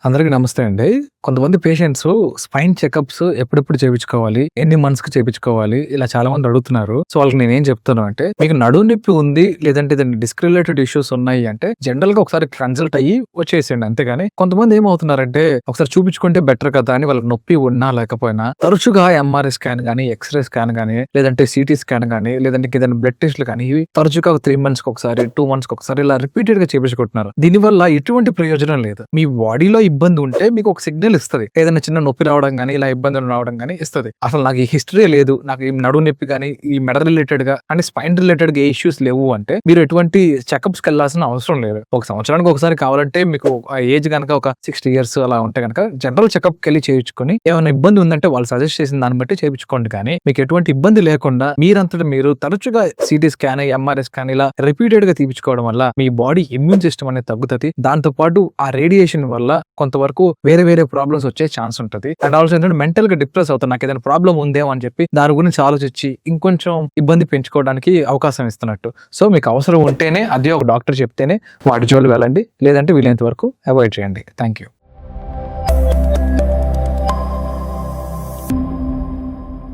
అందరికి నమస్తే అండి. కొంతమంది పేషెంట్స్ స్పైన్ చెకప్స్ ఎప్పుడెప్పుడు చేపించుకోవాలి, ఎన్ని మంత్స్ కి చేపించుకోవాలి, ఇలా చాలా మంది అడుగుతున్నారు. సో వాళ్ళకి నేనేం చెప్తాను అంటే, మీకు నడుము నొప్పి ఉంది, లేదంటే ఏదైనా డిస్క్ రిలేటెడ్ ఇష్యూస్ ఉన్నాయి అంటే జనరల్ గా ఒకసారి కన్సల్ట్ అయ్యి వచ్చేసేయండి. అంతేగాని కొంతమంది ఏమవుతున్నారంటే, ఒకసారి చూపించుకుంటే బెటర్ కదా అని వాళ్ళకి నొప్పి ఉన్నా లేకపోయినా తరచుగా ఎంఆర్ఐ స్కాన్ గానీ, ఎక్స్రే స్కాన్ గానీ, లేదంటే సిటీ స్కాన్ గానీ, లేదంటే ఏదైనా బ్లడ్ టెస్ట్లు కానీ ఇవి తరచుగా 3 మంత్స్ కి ఒకసారి, 2 మంత్స్ కి ఒకసారి ఇలా రిపీటెడ్ గా చేపించుకుంటున్నారు. దీనివల్ల ఎటువంటి ప్రయోజనం లేదు. మీ బాడీలో ఇబ్బంది ఉంటే మీకు ఒక సిగ్నల్ ఇస్తుంది. ఏదైనా చిన్న నొప్పి రావడం గానీ, ఇలా ఇబ్బందులు రావడం గానీ ఇస్తుంది. అసలు నాకు ఈ హిస్టరీ లేదు, నాకు ఈ నడుము నొప్పి కానీ, ఈ మెడ రిలేటెడ్ గా అంటే స్పైన్ రిలేటెడ్ గా ఏ ఇష్యూస్ లేవు అంటే మీరు ఎటువంటి చెకప్స్ కి వెళ్ళాల్సిన అవసరం లేదు. ఒక సంవత్సరానికి ఒకసారి కావాలంటే మీకు ఏజ్ కనుక ఒక 60 years అలా ఉంటే కనుక జనరల్ చెకప్ కి వెళ్ళి చేయించుకొని ఏమైనా ఇబ్బంది ఉందంటే వాళ్ళు సజెస్ట్ చేసిన దాన్ని బట్టి చేయించుకోండి. కానీ మీకు ఎటువంటి ఇబ్బంది లేకుండా మీరంతటా మీరు తరచుగా సిటీ స్కాన్, ఎంఆర్ఐ స్కాన్ ఇలా రిపీటెడ్ గా తీపించుకోవడం వల్ల మీ బాడీ ఇమ్యూన్ సిస్టమ్ అనేది తగ్గుతుంది. దాంతో పాటు ఆ రేడియేషన్ వల్ల కొంతవరకు వేరే వేరే ప్రాబ్లమ్స్ వచ్చే ఛాన్స్ ఉంటుంది. అండ్ ఆల్సో ఏంటంటే మెంటల్ గా డిప్రెస్ అవుతారు. నాకు ఏదైనా ప్రాబ్లం ఉందేమో అని చెప్పి దాని గురించి ఆలోచించి ఇంకొంచెం ఇబ్బంది పెంచుకోవడానికి అవకాశం ఇస్తున్నట్టు. సో మీకు అవసరం ఉంటేనే, అదే ఒక డాక్టర్ చెప్తేనే వాటి జోలికి వెళ్ళండి, లేదంటే వీలైనంత వరకు అవాయిడ్ చేయండి. Thank you.